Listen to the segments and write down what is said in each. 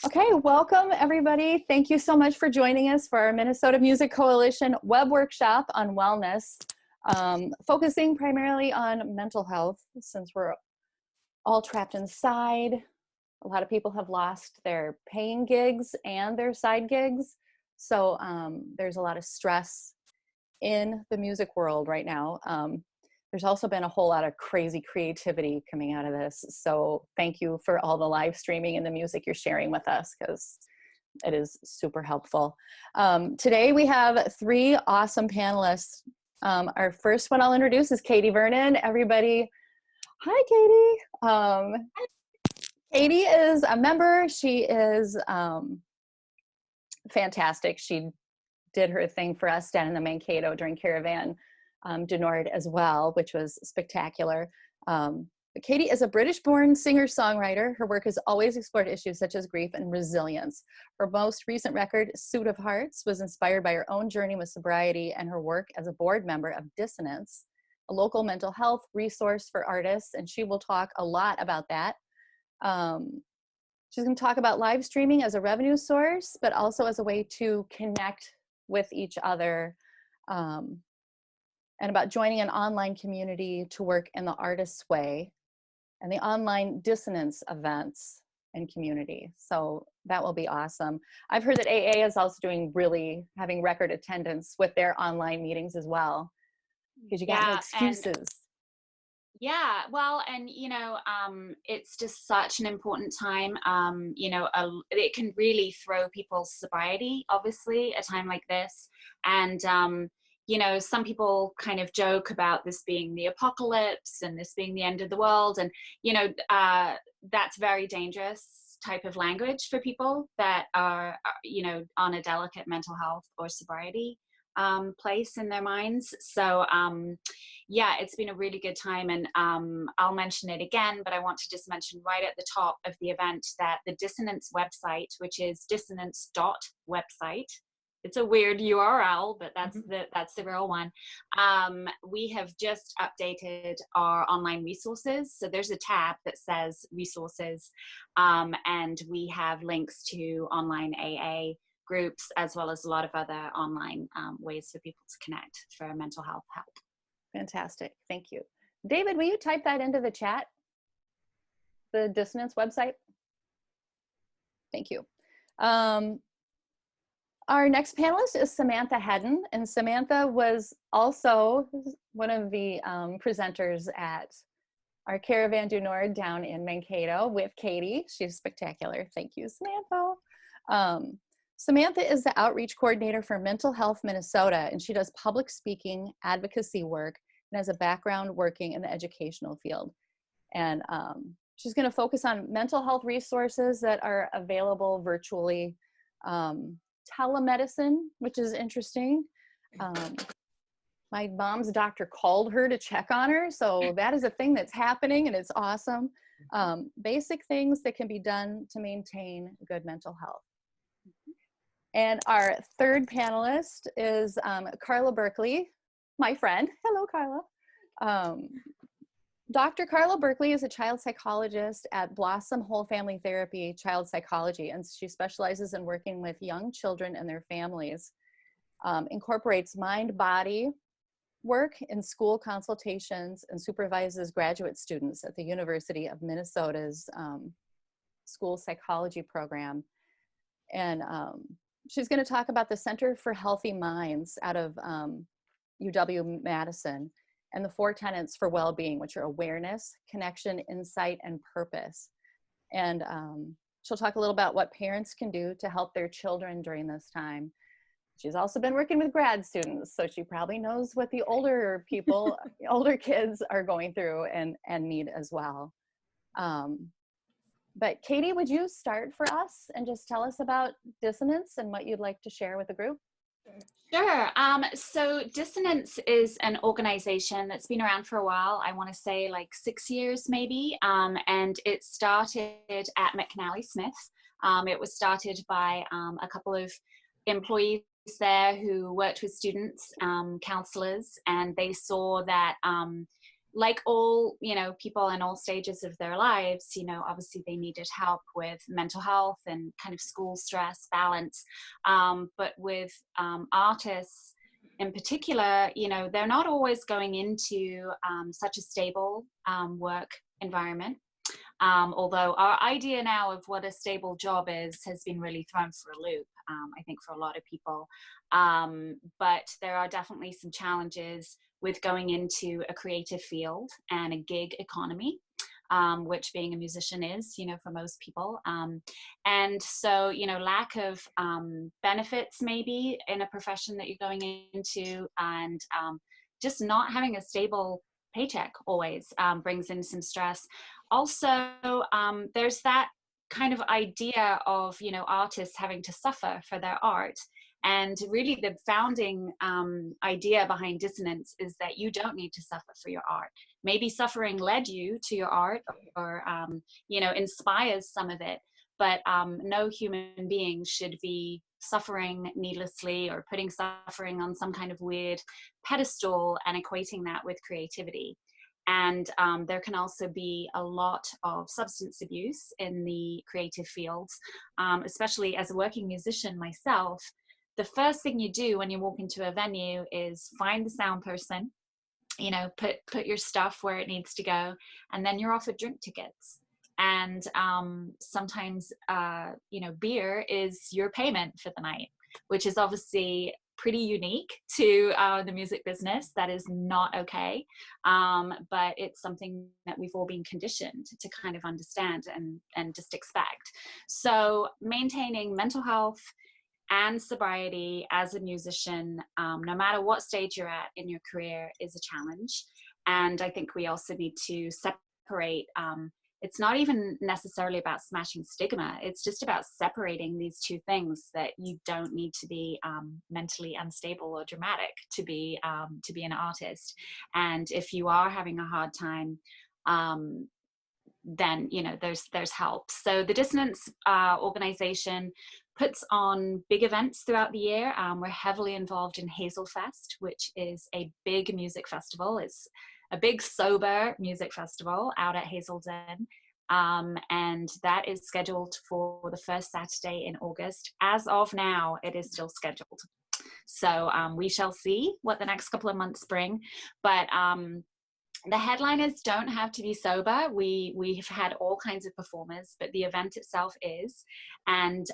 Okay, welcome everybody. Thank you so much for joining us for our Minnesota Music Coalition web workshop on wellness, focusing primarily on mental health since we're all trapped inside. A lot of people have lost their paying gigs and their side gigs. So there's a lot of stress in the music world right now. There's also been a whole lot of crazy creativity coming out of this. So thank you for all the live streaming and the music you're sharing with us, because it is super helpful. Today we have three awesome panelists. Our first one I'll introduce is Katie Vernon. Everybody, hi Katie. Katie is a member. She is fantastic. She did her thing for us down in the Mankato during Caravan du Nord as well, which was spectacular. But Katie is a British-born singer-songwriter. Her work has always explored issues such as grief and resilience. Her most recent record, Suit of Hearts, was inspired by her own journey with sobriety and her work as a board member of Dissonance, a local mental health resource for artists, and she will talk a lot about that. She's going to talk about live streaming as a revenue source, but also as a way to connect with each other, and about joining an online community to work in the artist's way, and the online Dissonance events and community. So that will be awesome. I've heard that AA is also having record attendance with their online meetings as well, because you got no excuses. Yeah, well, and it's just such an important time. It can really throw people's sobriety, obviously, a time like this. And some people kind of joke about this being the apocalypse and this being the end of the world, and that's very dangerous type of language for people that are on a delicate mental health or sobriety place in their minds. So yeah, it's been a really good time, and I'll mention it again, but I want to just mention right at the top of the event that the Dissonance website, which is dissonance.website, it's a weird URL, but that's the real one. We have just updated our online resources. So there's a tab that says resources, and we have links to online AA groups, as well as a lot of other online ways for people to connect for mental health help. Fantastic, thank you. David, will you type that into the chat? The Dissonance website? Thank you. Our next panelist is Samantha Hedden, and Samantha was also one of the presenters at our Caravan du Nord down in Mankato with Katie. She's spectacular. Thank you, Samantha. Samantha is the outreach coordinator for Mental Health Minnesota, and she does public speaking, advocacy work, and has a background working in the educational field. And she's going to focus on mental health resources that are available virtually, telemedicine, which is interesting. My mom's doctor called her to check on her, so that is a thing that's happening, and it's awesome. Basic things that can be done to maintain good mental health. And our third panelist is Carla Berkeley, my friend. Hello, Carla. Dr. Carla Berkeley is a child psychologist at Blossom Whole Family Therapy Child Psychology, and she specializes in working with young children and their families. Incorporates mind-body work in school consultations, and supervises graduate students at the University of Minnesota's school psychology program. And she's going to talk about the Center for Healthy Minds out of UW-Madison, and the 4 tenets for well-being, which are awareness, connection, insight, and purpose. And she'll talk a little about what parents can do to help their children during this time. She's also been working with grad students, so she probably knows what the older people, older kids are going through and need as well. But Katie, would you start for us and just tell us about Dissonance and what you'd like to share with the group? Sure. So Dissonance is an organization that's been around for a while. I want to say like 6 years maybe. And it started at McNally Smith. It was started by a couple of employees there who worked with students, counselors, and they saw that like all, you know, people in all stages of their lives, you know, obviously they needed help with mental health and kind of school stress balance. But with artists in particular, you know, they're not always going into such a stable work environment. Although our idea now of what a stable job is has been really thrown for a loop, I think, for a lot of people. But there are definitely some challenges with going into a creative field and a gig economy, which being a musician is, you know, for most people. And so, you know, lack of benefits maybe in a profession that you're going into, and just not having a stable paycheck always brings in some stress. Also, there's that kind of idea of, you know, artists having to suffer for their art. And really the founding idea behind Dissonance is that you don't need to suffer for your art. Maybe suffering led you to your art, or you know, inspires some of it, but no human being should be suffering needlessly or putting suffering on some kind of weird pedestal and equating that with creativity. And there can also be a lot of substance abuse in the creative fields, especially as a working musician myself. The first thing you do when you walk into a venue is find the sound person, you know, put your stuff where it needs to go, and then you're offered drink tickets. And sometimes, you know, beer is your payment for the night, which is obviously pretty unique to the music business. That is not okay. But it's something that we've all been conditioned to kind of understand and just expect. So maintaining mental health and sobriety as a musician, no matter what stage you're at in your career, is a challenge. And I think we also need to separate. It's not even necessarily about smashing stigma. It's just about separating these two things, that you don't need to be mentally unstable or dramatic to be an artist. And if you are having a hard time, then, you know, there's help. So the Dissonance organization puts on big events throughout the year. We're heavily involved in Hazelfest, which is a big music festival. It's a big sober music festival out at Hazelden. And that is scheduled for the first Saturday in August. As of now, it is still scheduled. So we shall see what the next couple of months bring. But the headliners don't have to be sober. We've had all kinds of performers, but the event itself is. And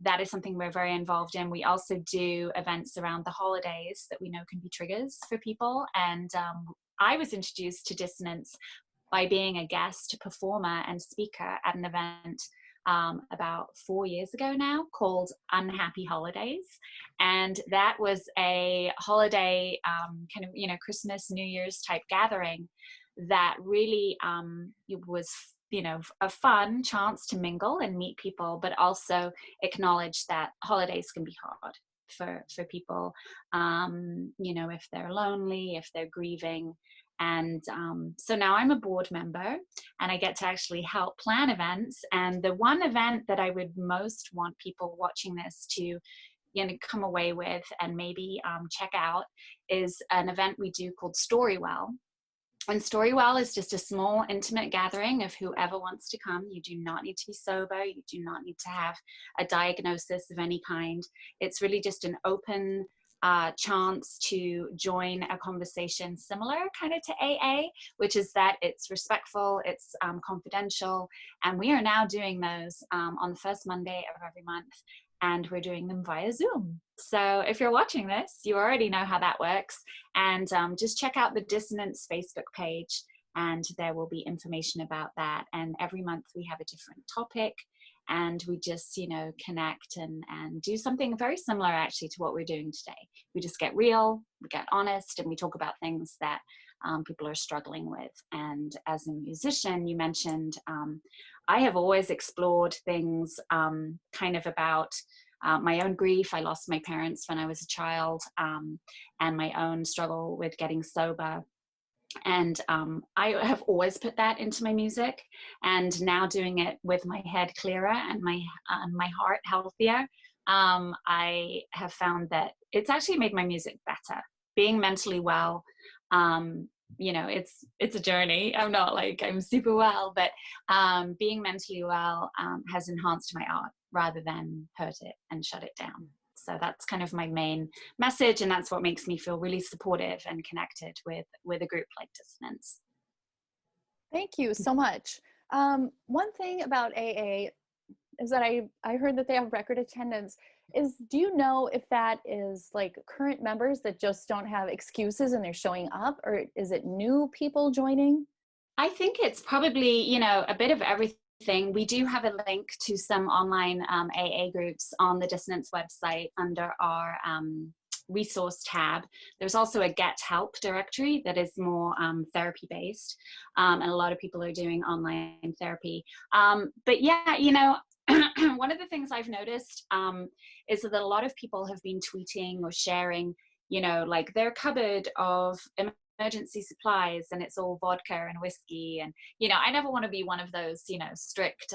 that is something we're very involved in. We also do events around the holidays that we know can be triggers for people. And I was introduced to Dissonance by being a guest performer and speaker at an event about 4 years ago now, called Unhappy Holidays. And that was a holiday kind of, you know, Christmas, New Year's type gathering that really it was, you know, a fun chance to mingle and meet people, but also acknowledge that holidays can be hard for people, you know, if they're lonely, if they're grieving. And so now I'm a board member, and I get to actually help plan events. And the one event that I would most want people watching this to, you know, come away with and maybe check out is an event we do called Storywell. And Storywell is just a small, intimate gathering of whoever wants to come. You do not need to be sober. You do not need to have a diagnosis of any kind. It's really just an open chance to join a conversation similar kind of to AA, which is that it's respectful, it's confidential. And we are now doing those on the first Monday of every month. And we're doing them via Zoom. So if you're watching this, you already know how that works. And just check out the Dissonance Facebook page, and there will be information about that. And every month we have a different topic, and we just, you know, connect and do something very similar actually to what we're doing today. We just get real, we get honest, and we talk about things that people are struggling with. And as a musician, you mentioned, I have always explored things kind of about my own grief. I lost my parents when I was a child, and my own struggle with getting sober. And I have always put that into my music, and now doing it with my head clearer and my heart healthier, I have found that it's actually made my music better. Being mentally well you know, it's a journey. I'm not like I'm super well, but being mentally well has enhanced my art rather than hurt it and shut it down. So that's kind of my main message, and that's what makes me feel really supportive and connected with a group like Dissonance. Thank you so much. One thing about AA is that I heard that they have record attendance. Do you know if that is like current members that just don't have excuses and they're showing up, or is it new people joining? I think it's probably, you know, a bit of everything. We do have a link to some online AA groups on the Dissonance website under our resource tab. There's also a Get Help directory that is more therapy based, and a lot of people are doing online therapy. But yeah, you know, one of the things I've noticed is that a lot of people have been tweeting or sharing, you know, like their cupboard of emergency supplies, and it's all vodka and whiskey. And, you know, I never want to be one of those, you know, strict,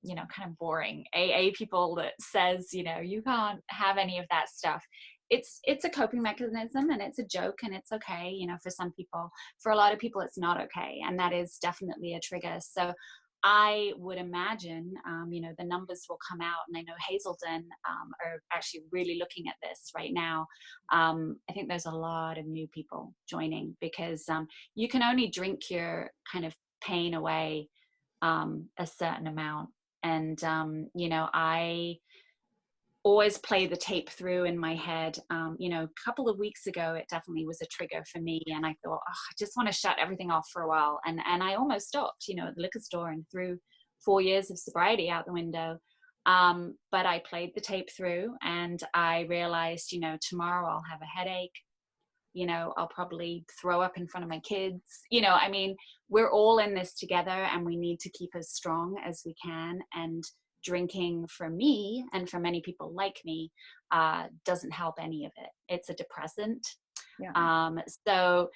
you know, kind of boring AA people that says, you know, you can't have any of that stuff. It's a coping mechanism, and it's a joke, and it's okay, you know, for some people. For a lot of people, it's not okay, and that is definitely a trigger. So I would imagine, you know, the numbers will come out, and I know Hazelden are actually really looking at this right now. I think there's a lot of new people joining because you can only drink your kind of pain away a certain amount. And, you know, I always play the tape through in my head. You know, a couple of weeks ago, it definitely was a trigger for me. And I thought, oh, I just want to shut everything off for a while. And I almost stopped, you know, at the liquor store, and threw 4 years of sobriety out the window. But I played the tape through, and I realized, you know, tomorrow I'll have a headache. You know, I'll probably throw up in front of my kids. You know, I mean, we're all in this together, and we need to keep as strong as we can. And drinking, for me and for many people like me, doesn't help any of it. It's a depressant. Yeah. So,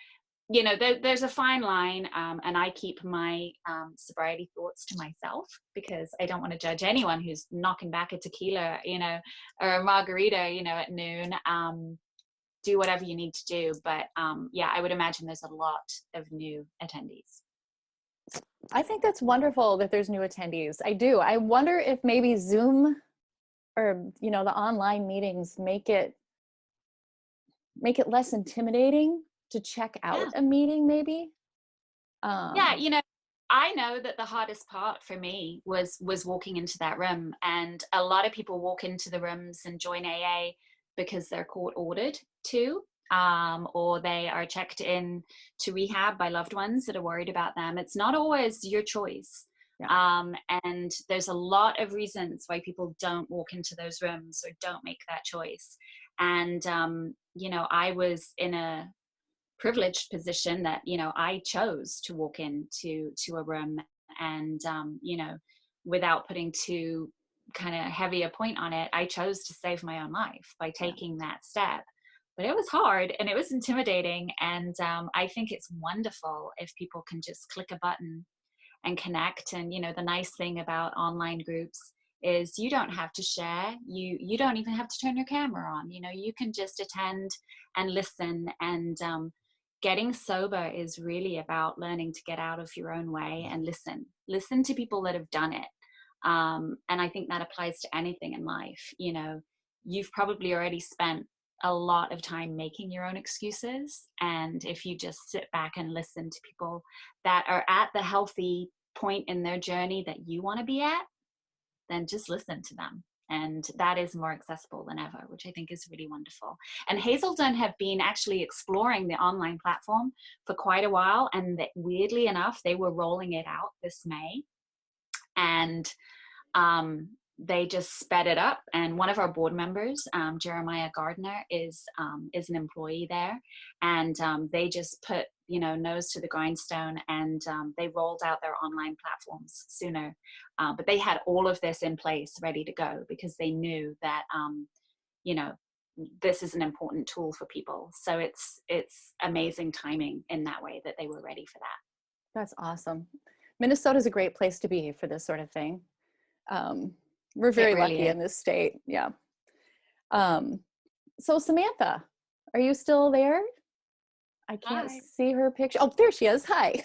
you know, there's a fine line, and I keep my sobriety thoughts to myself because I don't want to judge anyone who's knocking back a tequila, you know, or a margarita, you know, at noon. Do whatever you need to do. But yeah, I would imagine there's a lot of new attendees. I think that's wonderful that there's new attendees. I do. I wonder if maybe Zoom or, you know, the online meetings make it less intimidating to check out Yeah. a meeting, maybe. Yeah, you know, I know that the hardest part for me was walking into that room. And a lot of people walk into the rooms and join AA because they're court ordered to, or they are checked in to rehab by loved ones that are worried about them. It's not always your choice. Yeah. And there's a lot of reasons why people don't walk into those rooms or don't make that choice. And, you know, I was in a privileged position that, you know, I chose to walk into a room, and you know, without putting too kind of heavy a point on it, I chose to save my own life by taking that step. But it was hard, and it was intimidating, and I think it's wonderful if people can just click a button and connect. And, you know, the nice thing about online groups is you don't have to share, you don't even have to turn your camera on. You know, you can just attend and listen. And getting sober is really about learning to get out of your own way and listen to people that have done it. And I think that applies to anything in life. You know, you've probably already spent a lot of time making your own excuses. And if you just sit back and listen to people that are at the healthy point in their journey that you want to be at, then just listen to them. And that is more accessible than ever, which I think is really wonderful. And Hazelden have been actually exploring the online platform for quite a while. And that, weirdly enough, they were rolling it out this May. And they just sped it up. And one of our board members, Jeremiah Gardner, is an employee there. And they just put, you know, nose to the grindstone, and they rolled out their online platforms sooner. But they had all of this in place, ready to go, because they knew that, you know, this is an important tool for people. So it's amazing timing in that way that they were ready for that. That's awesome. Minnesota is a great place to be for this sort of thing. We're very really lucky is. in this state. Yeah. So Samantha, are you still there? I can't Hi. see her picture. Oh, there she is. Hi.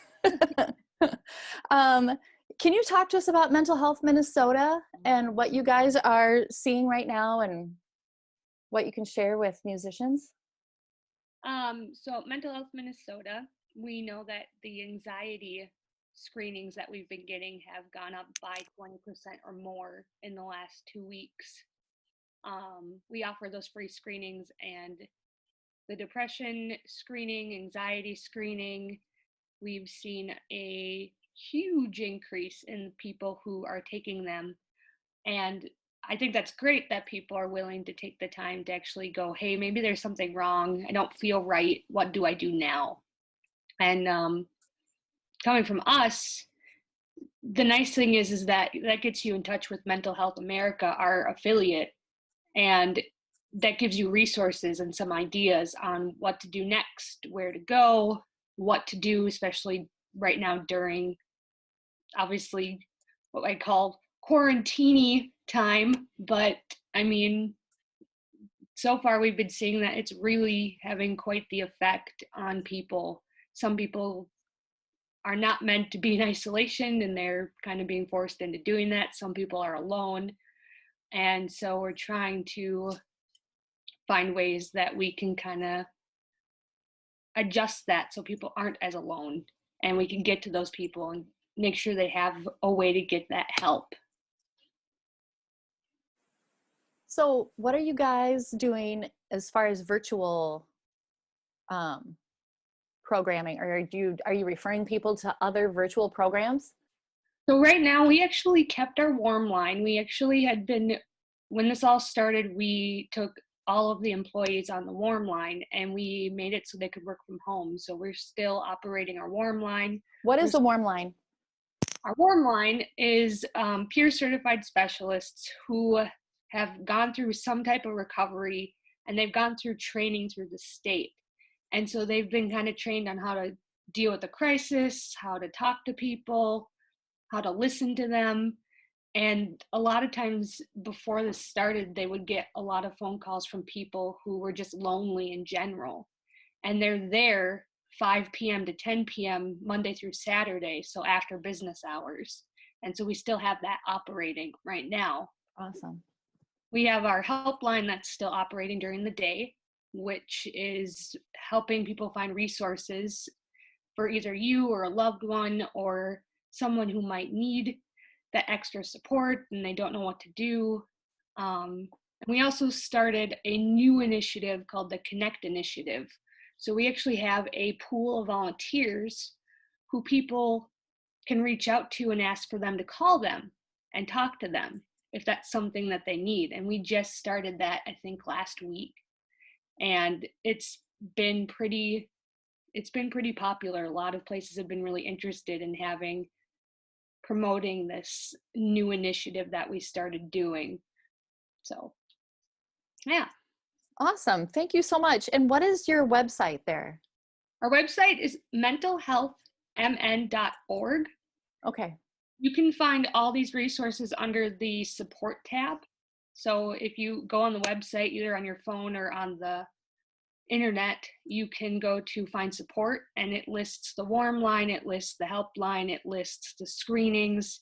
um, can you talk to us about Mental Health Minnesota and what you guys are seeing right now and what you can share with musicians? So Mental Health Minnesota, we know that the anxiety screenings that we've been getting have gone up by 20% or more in the last 2 weeks. We offer those free screenings, and the depression screening, anxiety screening, we've seen a huge increase in people who are taking them. And I think that's great that people are willing to take the time to actually go, hey, maybe there's something wrong. I don't feel right. What do I do now? And coming from us, the nice thing is that that gets you in touch with Mental Health America, our affiliate, and that gives you resources and some ideas on what to do next, where to go, what to do, especially right now during, obviously, what I call quarantine time. But I mean, so far we've been seeing that it's really having quite the effect on people. Some people are not meant to be in isolation and they're kind of being forced into doing that. Some people are alone. And so we're trying to find ways that we can kind of adjust that so people aren't as alone and we can get to those people and make sure they have a way to get that help. So what are you guys doing as far as virtual programming? Or are you referring people to other virtual programs? So right now we actually kept our warm line. We actually had been, when this all started, we took all of the employees on the warm line and we made it so they could work from home. So we're still operating our warm line. What is the warm line? Our warm line is peer certified specialists who have gone through some type of recovery and they've gone through training through the state. And so they've been kind of trained on how to deal with the crisis, how to talk to people, how to listen to them. And a lot of times before this started, they would get a lot of phone calls from people who were just lonely in general. And they're there 5 p.m. to 10 p.m. Monday through Saturday, so after business hours. And so we still have that operating right now. Awesome. We have our helpline that's still operating during the day, which is helping people find resources for either you or a loved one or someone who might need that extra support and they don't know what to do. And we also started a new initiative called the Connect Initiative. So we actually have a pool of volunteers who people can reach out to and ask for them to call them and talk to them if that's something that they need. And we just started that, I think, last week. And it's been pretty popular. A lot of places have been really interested in promoting this new initiative that we started doing. So, yeah. Awesome. Thank you so much. And what is your website there? Our website is mentalhealthmn.org. Okay. You can find all these resources under the support tab. So if you go on the website, either on your phone or on the internet, you can go to find support and it lists the warm line, it lists the helpline, it lists the screenings,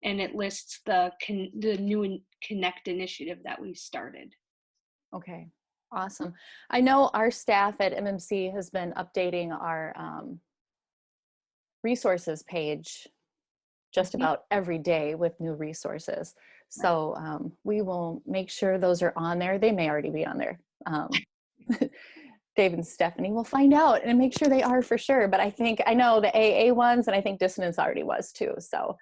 and it lists the new Connect initiative that we started. Okay. Awesome. I know our staff at MMC has been updating our resources page just about every day with new resources. So we will make sure those are on there. They may already be on there. Dave and Stephanie will find out and make sure they are for sure. But I know the AA ones, and I think Dissonance already was too. So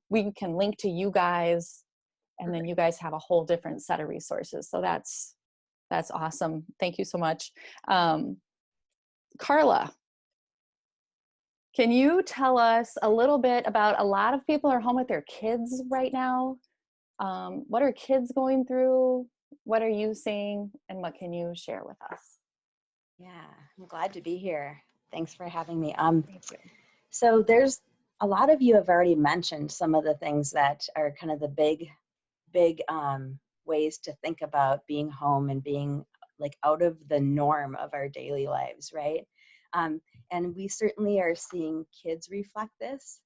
we can link to you guys, and then you guys have a whole different set of resources. So that's awesome. Thank you so much. Carla, can you tell us a little bit about, a lot of people are home with their kids right now. What are kids going through? What are you seeing? And what can you share with us? Yeah, I'm glad to be here. Thanks for having me. Thank you. So there's a lot of you have already mentioned some of the things that are kind of the big ways to think about being home and being like out of the norm of our daily lives, right? And we certainly are seeing kids reflect this.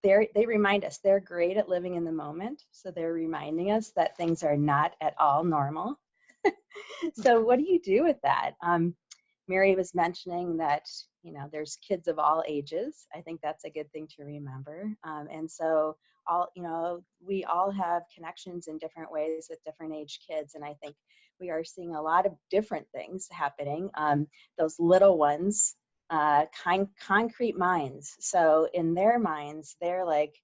They remind us they're great at living in the moment. So they're reminding us that things are not at all normal. So what do you do with that? Mary was mentioning that, you know, there's kids of all ages. I think that's a good thing to remember. And so we all have connections in different ways with different age kids. And I think we are seeing a lot of different things happening. Those little ones, concrete minds. So in their minds, they're like,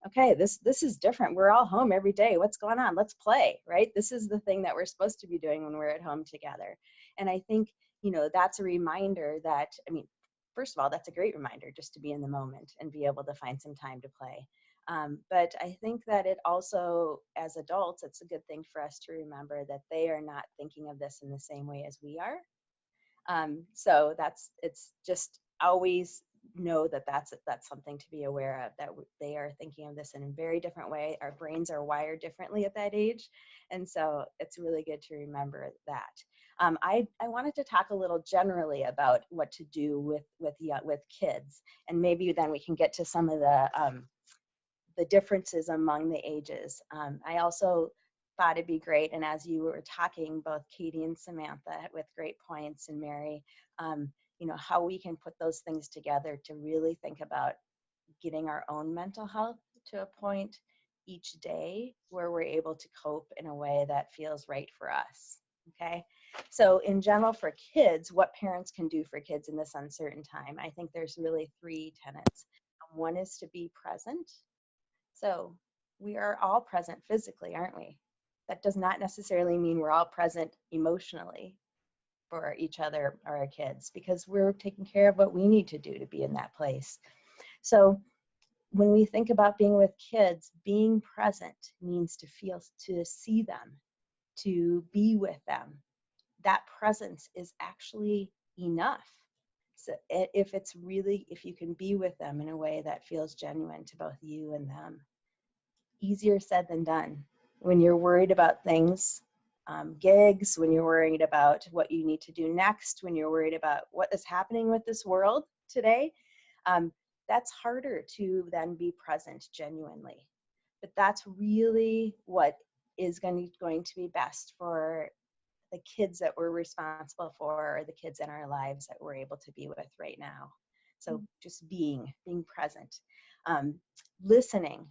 okay, this is different. We're all home every day. What's going on? Let's play, right? This is the thing that we're supposed to be doing when we're at home together. And I think, you know, that's a reminder that, I mean, first of all, that's a great reminder just to be in the moment and be able to find some time to play. But I think that it also, as adults, it's a good thing for us to remember that they are not thinking of this in the same way as we are. So it's just always know that that's something to be aware of, that they are thinking of this in a very different way. Our brains are wired differently at that age. And so it's really good to remember that. I wanted to talk a little generally about what to do with kids, and maybe then we can get to some of the differences among the ages. I also thought it'd be great, and as you were talking, both Katie and Samantha with great points, and Mary, you know, how we can put those things together to really think about getting our own mental health to a point each day where we're able to cope in a way that feels right for us. Okay, so in general for kids, what parents can do for kids in this uncertain time, I think there's really 3 tenets. One is to be present. So we are all present physically, aren't we? That does not necessarily mean we're all present emotionally for each other or our kids, because we're taking care of what we need to do to be in that place. So when we think about being with kids, being present means to see them, to be with them. That presence is actually enough. So if you can be with them in a way that feels genuine to both you and them. Easier said than done. When you're worried about things, gigs, when you're worried about what you need to do next, when you're worried about what is happening with this world today, that's harder to then be present genuinely. But that's really what is going to be best for the kids that we're responsible for, or the kids in our lives that we're able to be with right now. So just being present. Listening.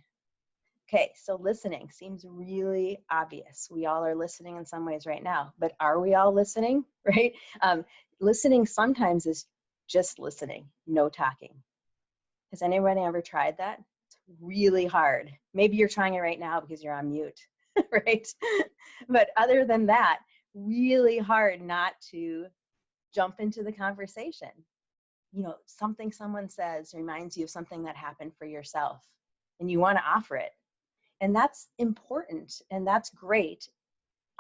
Okay, so listening seems really obvious. We all are listening in some ways right now, but are we all listening, right? Listening sometimes is just listening, no talking. Has anyone ever tried that? It's really hard. Maybe you're trying it right now because you're on mute, right? But other than that, really hard not to jump into the conversation. You know, something someone says reminds you of something that happened for yourself, and you want to offer it. And that's important, and that's great,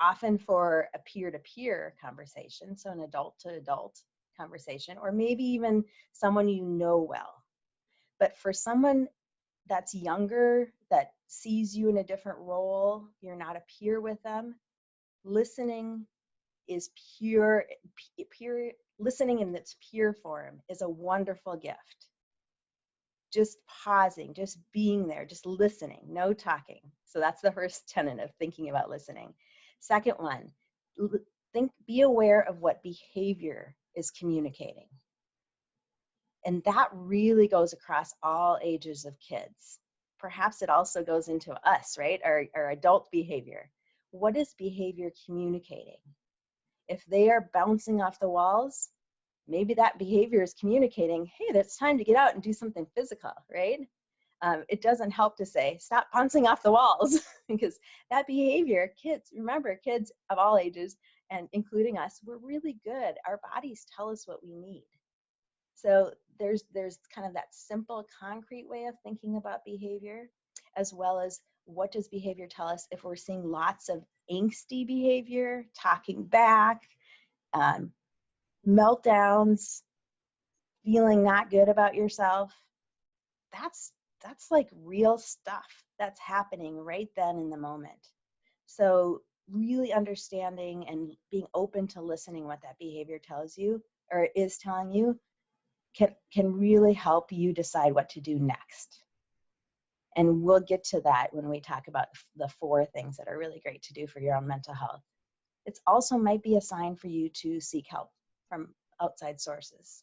often for a peer-to-peer conversation, so an adult-to-adult conversation, or maybe even someone you know well. But for someone that's younger, that sees you in a different role, you're not a peer with them, listening is listening in its pure form is a wonderful gift. Just pausing, just being there, just listening, no talking. So that's the first tenet of thinking about listening. Second one, be aware of what behavior is communicating. And that really goes across all ages of kids. Perhaps it also goes into us, right? Our adult behavior. What is behavior communicating? If they are bouncing off the walls, maybe that behavior is communicating, hey, it's time to get out and do something physical, right? It doesn't help to say, stop bouncing off the walls, because that behavior, remember, kids of all ages, and including us, we're really good. Our bodies tell us what we need. So there's kind of that simple, concrete way of thinking about behavior, as well as what does behavior tell us if we're seeing lots of angsty behavior, talking back, meltdowns, feeling not good about yourself. That's like real stuff that's happening right then in the moment. So really understanding and being open to listening what that behavior tells you or is telling you can really help you decide what to do next. And we'll get to that when we talk about the 4 things that are really great to do for your own mental health. It also might be a sign for you to seek help from outside sources,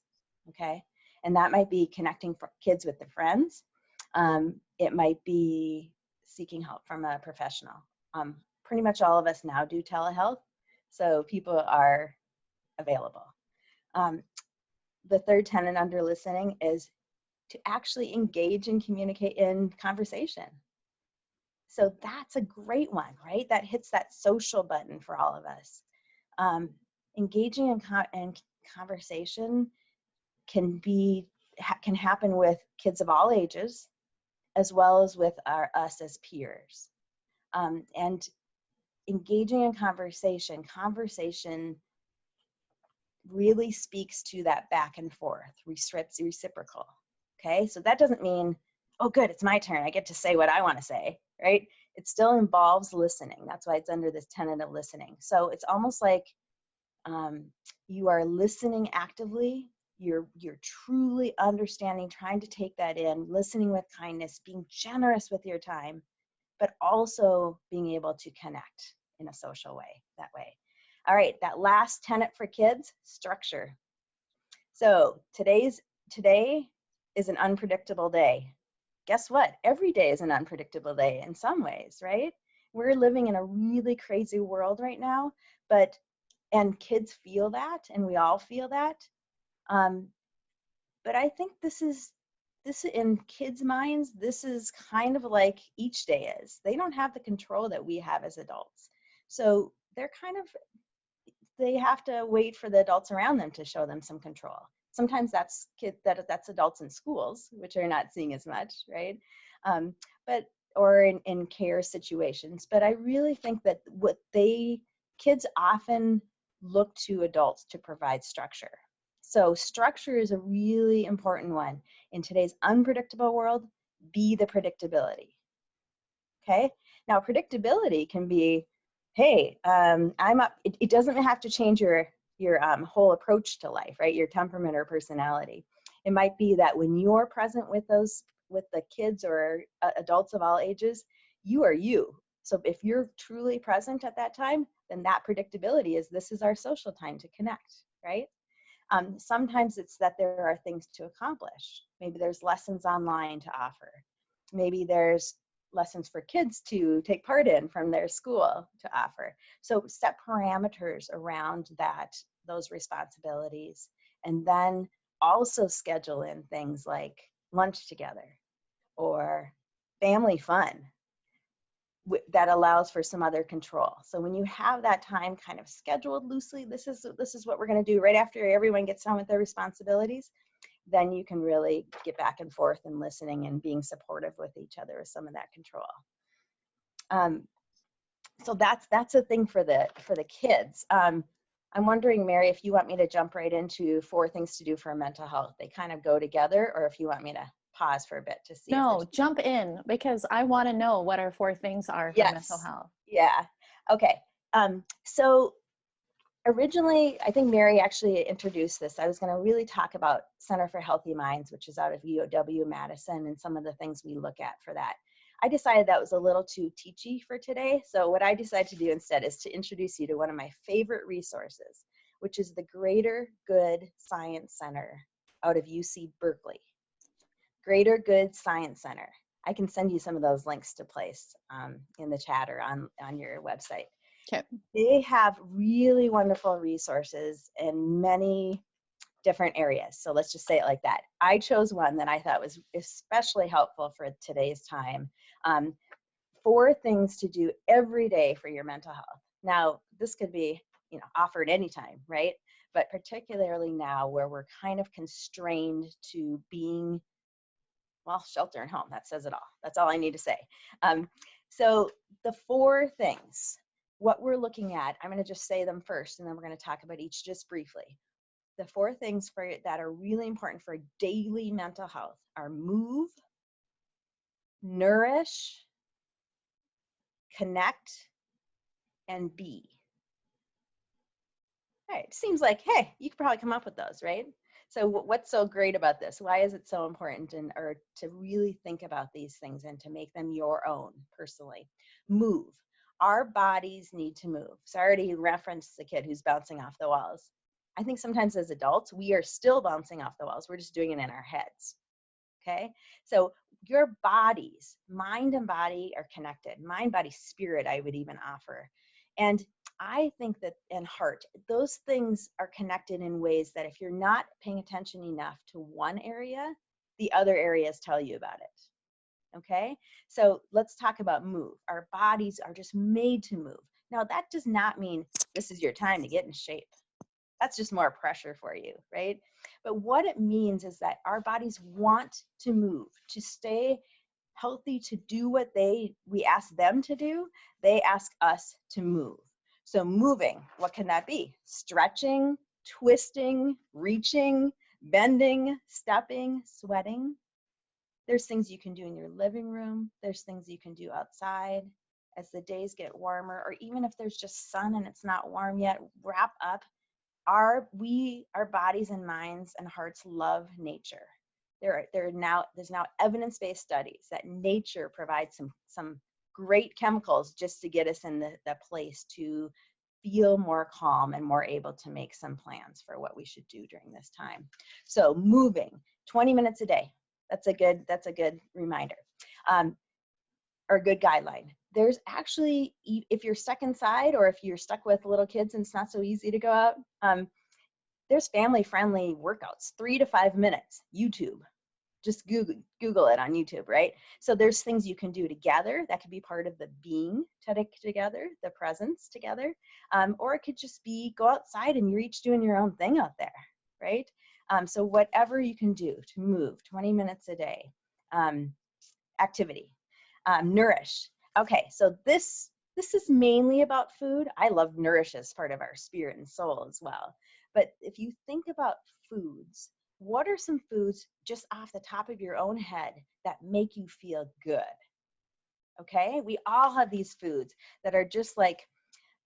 okay? And that might be connecting kids with their friends. It might be seeking help from a professional. Pretty much all of us now do telehealth, so people are available. The 3rd tenet under listening is to actually engage and communicate in conversation. So that's a great one, right? That hits that social button for all of us. Engaging in conversation can happen with kids of all ages, as well as with us as peers. And engaging in conversation really speaks to that back and forth, reciprocal. Okay, so that doesn't mean, oh good, it's my turn, I get to say what I want to say, right? It still involves listening. That's why it's under this tenet of listening. So it's almost like you are listening actively, you're truly understanding, trying to take that in, listening with kindness, being generous with your time, but also being able to connect in a social way that way. All right, that last tenet for kids, structure. So today is an unpredictable day. Guess what? Every day is an unpredictable day in some ways, right? We're living in a really crazy world right now, and kids feel that, and we all feel that. But I think this in kids' minds, this is kind of like each day is. They don't have the control that we have as adults. So they have to wait for the adults around them to show them some control. Sometimes that's adults in schools, which are not seeing as much, right? Or in care situations. But I really think that kids often look to adults to provide structure. So structure is a really important one. In today's unpredictable world, be the predictability. Okay? Now, predictability can be, hey, I'm up. It doesn't have to change your whole approach to life, right? Your temperament or personality. It might be that when you're present with the kids or adults of all ages, you are you. So if you're truly present at that time, then that predictability is, this is our social time to connect, right? Sometimes it's that there are things to accomplish. Maybe there's lessons online to offer. Maybe there's lessons for kids to take part in from their school to offer. So set parameters around those responsibilities, and then also schedule in things like lunch together or family fun that allows for some other control. So when you have that time kind of scheduled loosely, this is what we're going to do right after everyone gets done with their responsibilities, then you can really get back and forth and listening and being supportive with each other with some of that control. So that's a thing for the kids. I'm wondering, Mary, if you want me to jump right into 4 things to do for mental health. They kind of go together, or if you want me to pause for a bit to see. No, jump in, because I want to know what our 4 things are for mental health. Yeah. Okay. So originally, I think Mary actually introduced this. I was going to really talk about Center for Healthy Minds, which is out of UW-Madison, and some of the things we look at for that. I decided that was a little too teachy for today. So what I decided to do instead is to introduce you to one of my favorite resources, which is the Greater Good Science Center out of UC Berkeley. Greater Good Science Center. I can send you some of those links to place in the chat or on your website. Okay. They have really wonderful resources in many different areas. So let's just say it like that. I chose one that I thought was especially helpful for today's time. 4 things to do every day for your mental health. Now, this could be, offered anytime, right? But particularly now where we're kind of constrained to being, shelter and home. That says it all. That's all I need to say. So the 4 things, what we're looking at, I'm going to just say them first, and then we're going to talk about each just briefly. The 4 things that are really important for daily mental health are move, nourish, connect, and be. Right. Seems like, hey, you could probably come up with those, right? So what's so great about this? Why is it so important or to really think about these things and to make them your own personally? Move. Our bodies need to move. So I already referenced the kid who's bouncing off the walls. I think sometimes as adults, we are still bouncing off the walls. We're just doing it in our heads. Okay. So your bodies, mind and body are connected. Mind, body, spirit, I would even offer. And I think that, and heart, those things are connected in ways that if you're not paying attention enough to one area, the other areas tell you about it. Okay. So let's talk about move. Our bodies are just made to move. Now, that does not mean this is your time to get in shape. That's just more pressure for you, right? But what it means is that our bodies want to move, to stay healthy, to do what we ask them to do. They ask us to move. So moving, what can that be? Stretching, twisting, reaching, bending, stepping, sweating. There's things you can do in your living room. There's things you can do outside as the days get warmer, or even if there's just sun and it's not warm yet, wrap up. Our bodies and minds and hearts love nature. There's now evidence-based studies that nature provides some great chemicals just to get us in the place to feel more calm and more able to make some plans for what we should do during this time. So moving 20 minutes a day. That's a good reminder. Or a good guideline. There's actually, if you're stuck inside or if you're stuck with little kids and it's not so easy to go out, there's family-friendly workouts, 3 to 5 minutes, YouTube. Just Google it on YouTube, right? So there's things you can do together that could be part of the being together, the presence together, or it could just be go outside and you're each doing your own thing out there, right? So whatever you can do to move 20 minutes a day, activity. Nourish. Okay, so this is mainly about food. I love nourish as part of our spirit and soul as well. But if you think about foods, what are some foods just off the top of your own head that make you feel good? Okay, we all have these foods that are just like,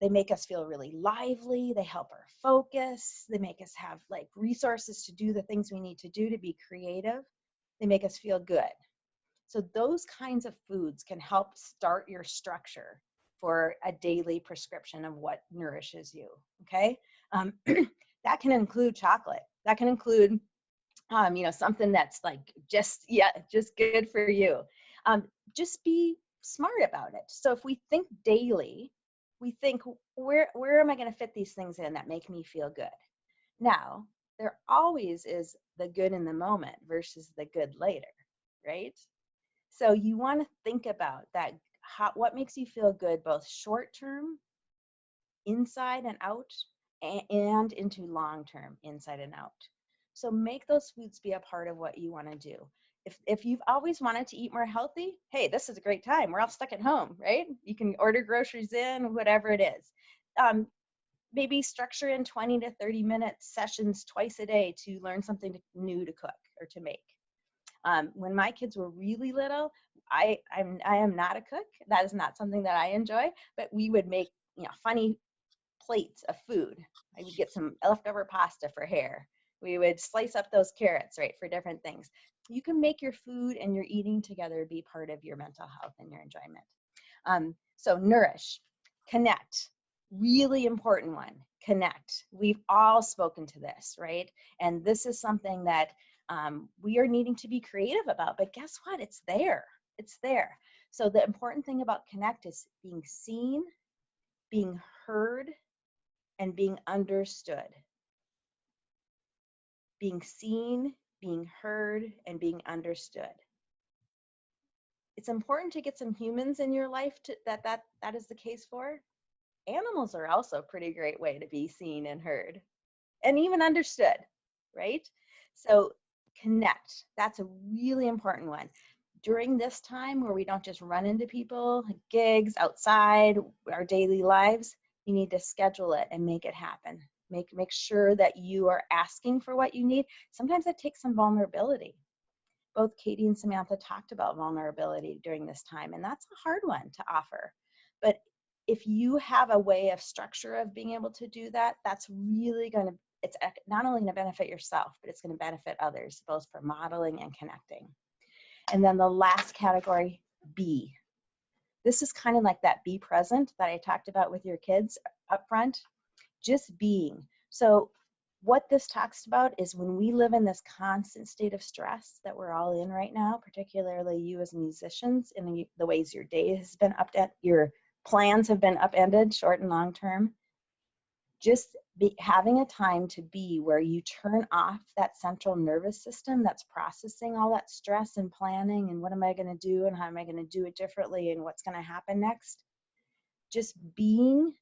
they make us feel really lively. They help our focus. They make us have like resources to do the things we need to do to be creative. They make us feel good. So those kinds of foods can help start your structure for a daily prescription of what nourishes you, okay? That can include chocolate. That can include, something that's like just good for you. Just be smart about it. So if we think daily, we think, where am I going to fit these things in that make me feel good? Now, there always is the good in the moment versus the good later, right? So you want to think about that, what makes you feel good, both short term, inside and out, and into long term, inside and out. So make those foods be a part of what you want to do. If you've always wanted to eat more healthy, hey, this is a great time. We're all stuck at home, right? You can order groceries in, whatever it is. Maybe structure in 20 to 30 minute sessions twice a day to learn something new to cook or to make. When my kids were really little, I am not a cook. That is not something that I enjoy, but we would make funny plates of food. I would get some leftover pasta for hair. We would slice up those carrots, right, for different things. You can make your food and your eating together be part of your mental health and your enjoyment. So nourish, connect, really important one, connect. We've all spoken to this, right? And this is something that we are needing to be creative about, but guess what? It's there. It's there. So the important thing about connect is being seen, being heard, and being understood. Being seen, being heard, and being understood. It's important to get some humans in your life that is the case for. Animals are also a pretty great way to be seen and heard and even understood, right? So connect. That's a really important one. During this time where we don't just run into people, gigs, outside, our daily lives, you need to schedule it and make it happen. Make sure that you are asking for what you need. Sometimes it takes some vulnerability. Both Katie and Samantha talked about vulnerability during this time, and that's a hard one to offer. But if you have a way of structure of being able to do that, that's really going to, it's not only going to benefit yourself, but it's going to benefit others, both for modeling and connecting. And then the last category, be. This is kind of like that be present that I talked about with your kids up front, just being. So what this talks about is when we live in this constant state of stress that we're all in right now, particularly you as musicians, in the ways your day has been your plans have been upended, short and long term, just having a time to be where you turn off that central nervous system that's processing all that stress and planning and what am I going to do and how am I going to do it differently and what's going to happen next. Just being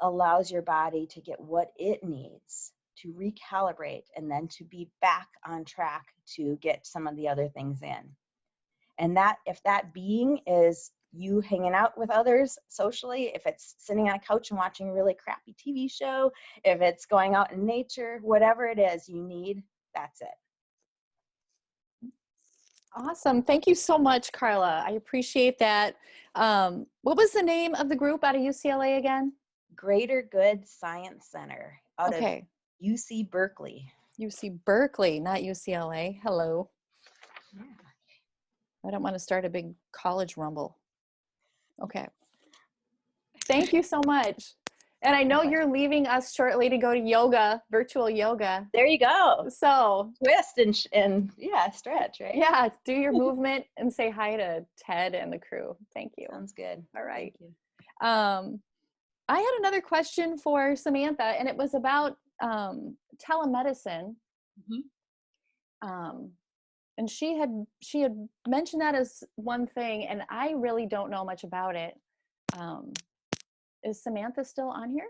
allows your body to get what it needs to recalibrate and then to be back on track to get some of the other things in. And that, if that being is you hanging out with others socially, if it's sitting on a couch and watching a really crappy TV show, if it's going out in nature, whatever it is you need, that's it. Awesome. Thank you so much, Carla. I appreciate that. What was the name of the group out of UCLA again? Greater Good Science Center out of UC Berkeley. UC Berkeley, not UCLA. Hello. Yeah. I don't want to start a big college rumble. Okay. Thank you so much. And I know you're leaving us shortly to go to yoga, virtual yoga. There you go. So twist and yeah, stretch, right? Yeah, do your movement and say hi to Ted and the crew. Thank you. Sounds good. All right. Thank you. I had another question for Samantha, and it was about telemedicine. Mm-hmm. And she had mentioned that as one thing, and I really don't know much about it. Is Samantha still on here?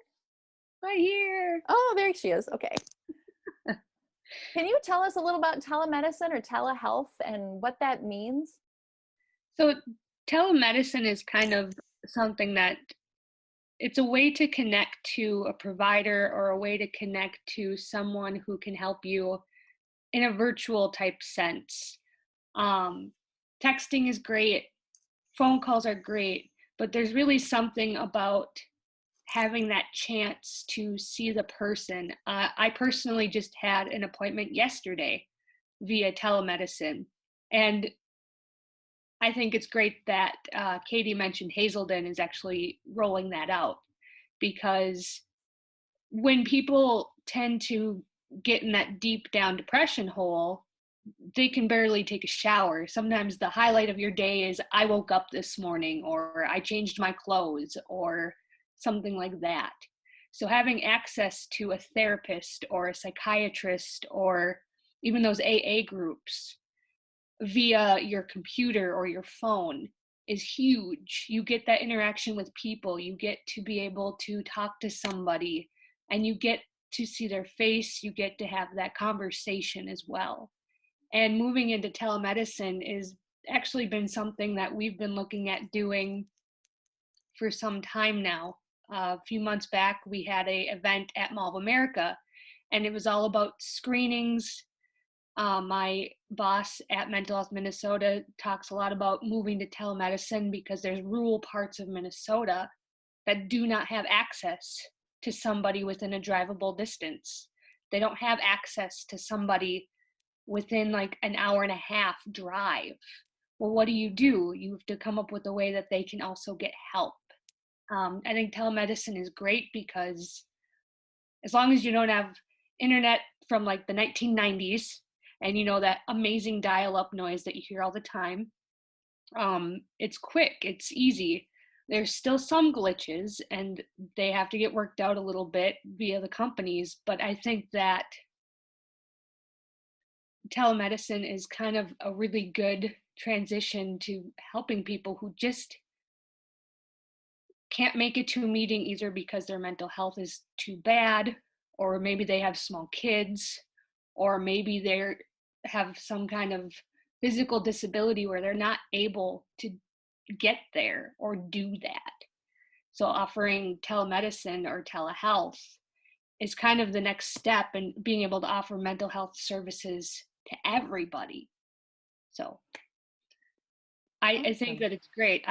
Right here. Oh, there she is. Okay. Can you tell us a little about telemedicine or telehealth and what that means? So telemedicine is kind of something that it's a way to connect to a provider or a way to connect to someone who can help you in a virtual type sense. Texting is great, phone calls are great, but there's really something about having that chance to see the person. I personally just had an appointment yesterday via telemedicine, and I think it's great that Katie mentioned Hazelden is actually rolling that out, because when people tend to get in that deep down depression hole, they can barely take a shower. Sometimes the highlight of your day is I woke up this morning, or I changed my clothes, or something like that. So having access to a therapist or a psychiatrist or even those AA groups via your computer or your phone is huge. You get that interaction with people. You get to be able to talk to somebody, and you get to see their face. You get to have that conversation as well. And moving into telemedicine is actually been something that we've been looking at doing for some time now. A few months back, we had an event at Mall of America, and it was all about screenings. My boss at Mental Health Minnesota talks a lot about moving to telemedicine because there's rural parts of Minnesota that do not have access to somebody within a drivable distance. They don't have access to somebody within like an hour and a half drive. Well, what do? You have to come up with a way that they can also get help. I think telemedicine is great because as long as you don't have internet from like the 1990s and you know that amazing dial-up noise that you hear all the time, it's quick, it's easy. There's still some glitches and they have to get worked out a little bit via the companies, but I think that telemedicine is kind of a really good transition to helping people who just can't make it to a meeting either because their mental health is too bad, or maybe they have small kids, or maybe they have some kind of physical disability where they're not able to get there or do that. So offering telemedicine or telehealth is kind of the next step in being able to offer mental health services to everybody. So I think that it's great.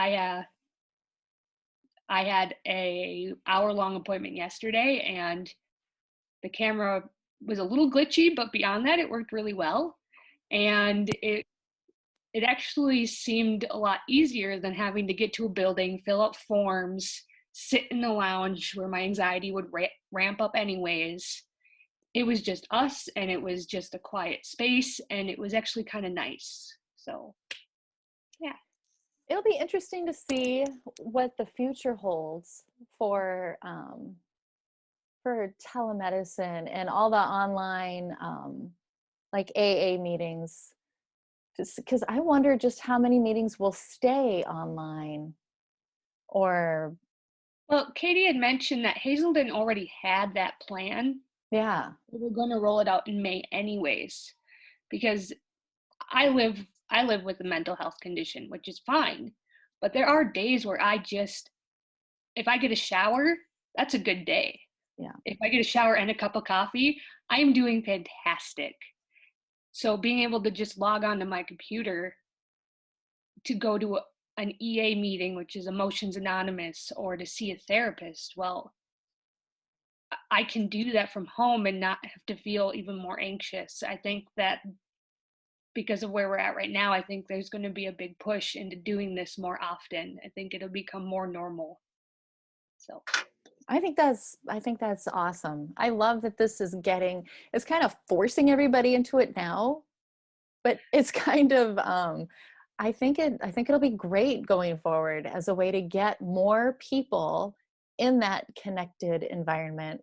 I had a hour-long appointment yesterday, and the camera was a little glitchy, but beyond that, it worked really well. And it actually seemed a lot easier than having to get to a building, fill out forms, sit in the lounge where my anxiety would ramp up anyways. It was just us, and it was just a quiet space, and it was actually kind of nice. So, yeah. It'll be interesting to see what the future holds for telemedicine and all the online like AA meetings. Because I wonder just how many meetings will stay online, or Well, Katie had mentioned that Hazelden already had that plan. yeah, We were going to roll it out in May anyways, because I live with a mental health condition, which is fine. But there are days where if I get a shower, that's a good day. yeah. If I get a shower and a cup of coffee, I am doing fantastic. So being able to just log onto my computer to go to an EA meeting, which is Emotions Anonymous, or to see a therapist, well, I can do that from home and not have to feel even more anxious. I think that because of where we're at right now, I think there's going to be a big push into doing this more often. I think it'll become more normal. So I think that's awesome. I love that this is it's kind of forcing everybody into it now, but it's kind of I think it'll be great going forward as a way to get more people in that connected environment.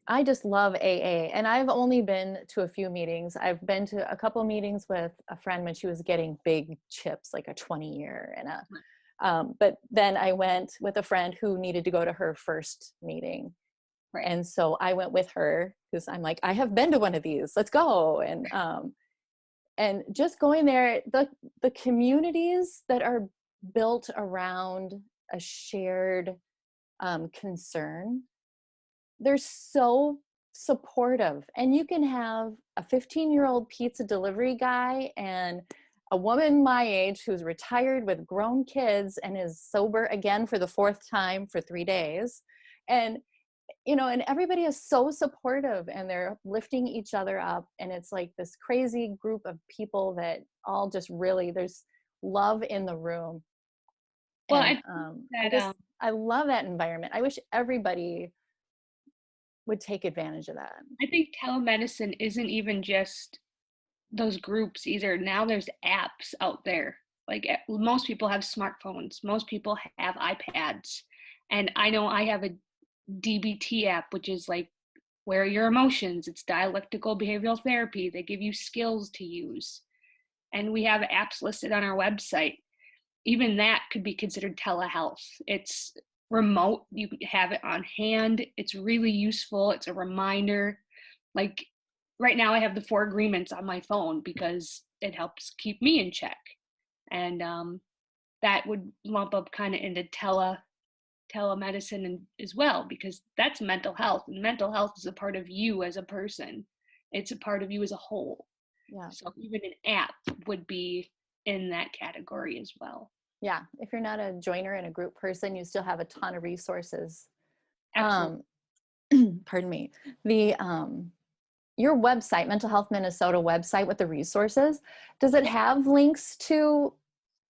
I just love AA, and I've only been to a few meetings. I've been to a couple of meetings with a friend when she was getting big chips, like a 20-year, but then I went with a friend who needed to go to her first meeting. Right. And so I went with her because I'm like, I have been to one of these, let's go. And just going there, the communities that are built around a shared concern, they're so supportive. And you can have a 15-year-old pizza delivery guy and a woman my age who's retired with grown kids and is sober again for the 4th time for 3 days. And, and everybody is so supportive, and they're lifting each other up. And it's like this crazy group of people that all just really, there's love in the room. Well, and, I love that environment. I wish everybody would take advantage of that. I think telemedicine isn't even just those groups either. Now there's apps out there. Like most people have smartphones, most people have iPads, and I know I have a DBT app, which is like Where Are Your Emotions? It's dialectical behavioral therapy. They give you skills to use, and we have apps listed on our website. Even that could be considered telehealth. It's remote, you have it on hand, it's really useful, it's a reminder. Like right now I have the 4 agreements on my phone because it helps keep me in check. And that would lump up kind of into telemedicine as well, because that's mental health, and mental health is a part of you as a person. It's a part of you as a whole. Yeah. So even an app would be in that category as well. Yeah, if you're not a joiner and a group person, you still have a ton of resources. Absolutely. Pardon me. Your website, Mental Health Minnesota website with the resources, does it have links to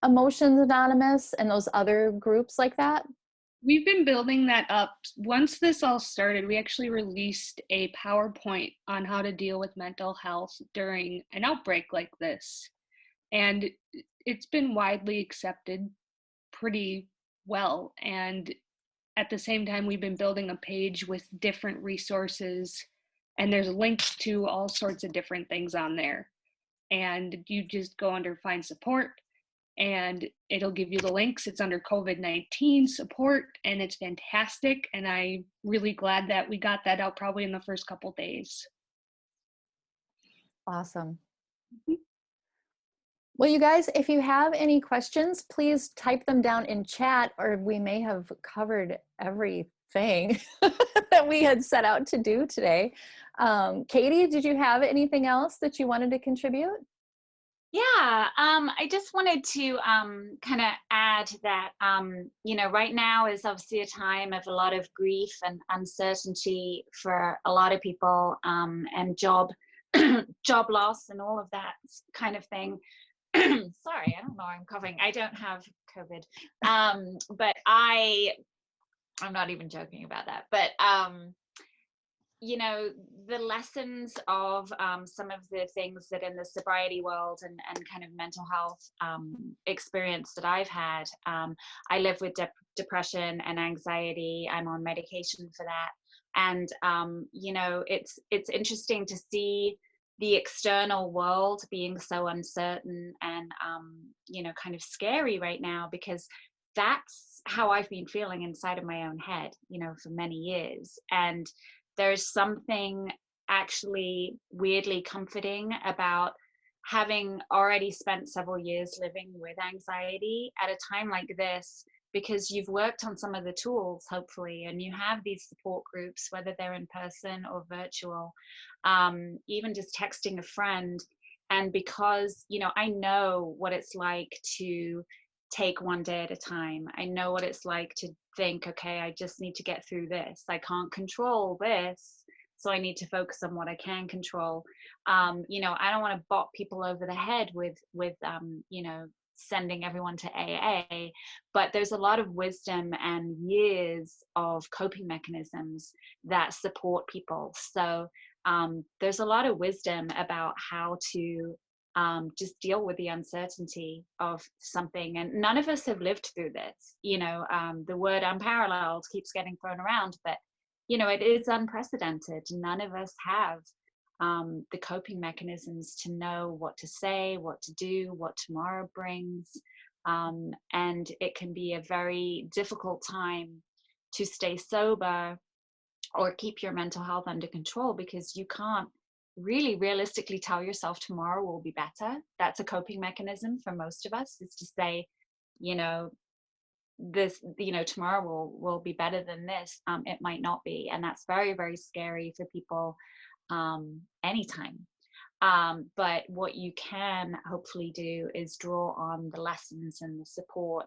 Emotions Anonymous and those other groups like that? We've been building that up. Once this all started, we actually released a PowerPoint on how to deal with mental health during an outbreak like this. And it's been widely accepted pretty well. And at the same time, we've been building a page with different resources, and there's links to all sorts of different things on there. And you just go under Find Support, and it'll give you the links. It's under COVID-19 support, and it's fantastic. And I'm really glad that we got that out probably in the first couple days. Awesome. Well, you guys, if you have any questions, please type them down in chat, or we may have covered everything that we had set out to do today. Katie, did you have anything else that you wanted to contribute? Yeah, I just wanted to kind of add that, right now is obviously a time of a lot of grief and uncertainty for a lot of people, and job loss and all of that kind of thing. Sorry, I don't know why I'm coughing. I don't have COVID, but I'm not even joking about that. But the lessons of some of the things that in the sobriety world and kind of mental health experience that I've had. I live with depression and anxiety. I'm on medication for that. And, it's interesting to see the external world being so uncertain and, kind of scary right now, because that's how I've been feeling inside of my own head, for many years. And there's something actually weirdly comforting about having already spent several years living with anxiety at a time like this, because you've worked on some of the tools, hopefully, and you have these support groups, whether they're in person or virtual, even just texting a friend. And because, I know what it's like to take one day at a time. I know what it's like to think, okay, I just need to get through this. I can't control this, so I need to focus on what I can control. I don't want to bop people over the head with sending everyone to AA, but there's a lot of wisdom and years of coping mechanisms that support people. So there's a lot of wisdom about how to just deal with the uncertainty of something. And none of us have lived through this. The word unparalleled keeps getting thrown around, but, it is unprecedented. None of us have the coping mechanisms to know what to say, what to do, what tomorrow brings. And it can be a very difficult time to stay sober or keep your mental health under control, because you can't really realistically tell yourself tomorrow will be better. That's a coping mechanism for most of us, is to say, this, tomorrow will be better than this. It might not be. And that's very, very scary for people anytime. But what you can hopefully do is draw on the lessons and the support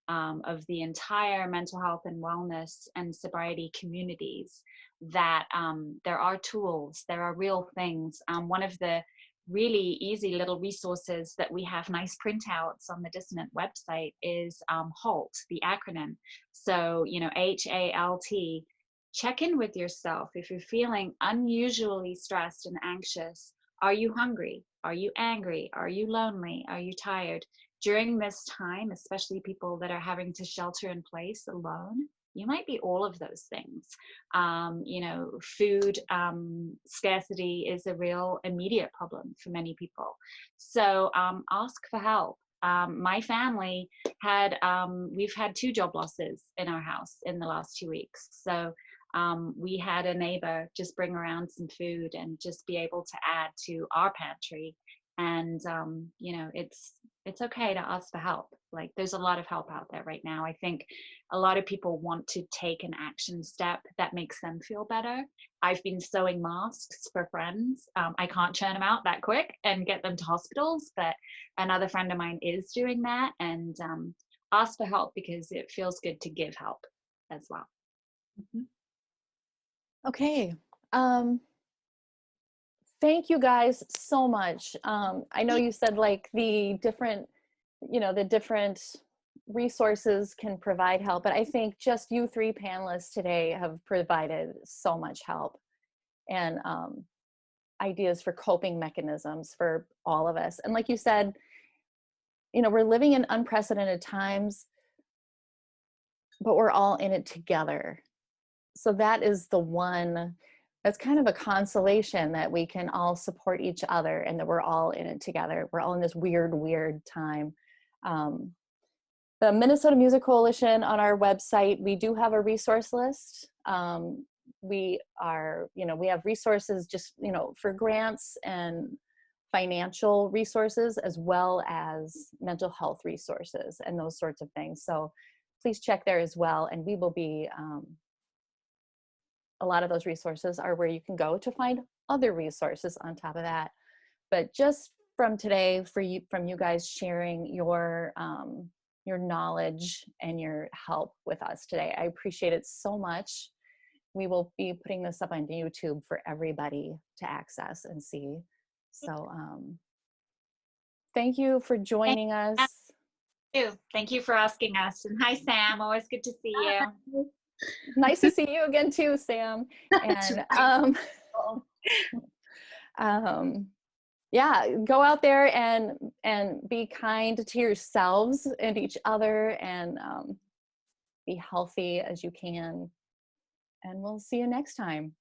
of the entire mental health and wellness and sobriety communities, that there are tools, there are real things. One of the really easy little resources that we have nice printouts on the Dissonant website is HALT, the acronym. So, HALT. Check in with yourself. If you're feeling unusually stressed and anxious, are you hungry? Are you angry? Are you lonely? Are you tired? During this time, especially people that are having to shelter in place alone, you might be all of those things. Food scarcity is a real immediate problem for many people. So ask for help. My family we've had 2 job losses in our house in the last 2 weeks. So we had a neighbor just bring around some food and just be able to add to our pantry. And, it's okay to ask for help. Like, there's a lot of help out there right now. I think a lot of people want to take an action step that makes them feel better. I've been sewing masks for friends. I can't churn them out that quick and get them to hospitals, but another friend of mine is doing that. And ask for help, because it feels good to give help as well. Mm-hmm. Okay. Thank you guys so much. I know you said like the different resources can provide help, but I think just you 3 panelists today have provided so much help and ideas for coping mechanisms for all of us. And like you said, we're living in unprecedented times, but we're all in it together. So that is that's kind of a consolation, that we can all support each other and that we're all in it together. We're all in this weird time. The Minnesota Music Coalition, on our website, we do have a resource list. We have resources just, for grants and financial resources, as well as mental health resources and those sorts of things. So please check there as well. And we will be, a lot of those resources are where you can go to find other resources on top of that. But just from today from you guys sharing your knowledge and your help with us today. I appreciate it so much. We will be putting this up on YouTube for everybody to access and see. So thank you for joining us. Thank you for asking us. And hi, Sam. Always good to see you. Nice to see you again too, Sam. And yeah, go out there and be kind to yourselves and each other, and be healthy as you can. And we'll see you next time.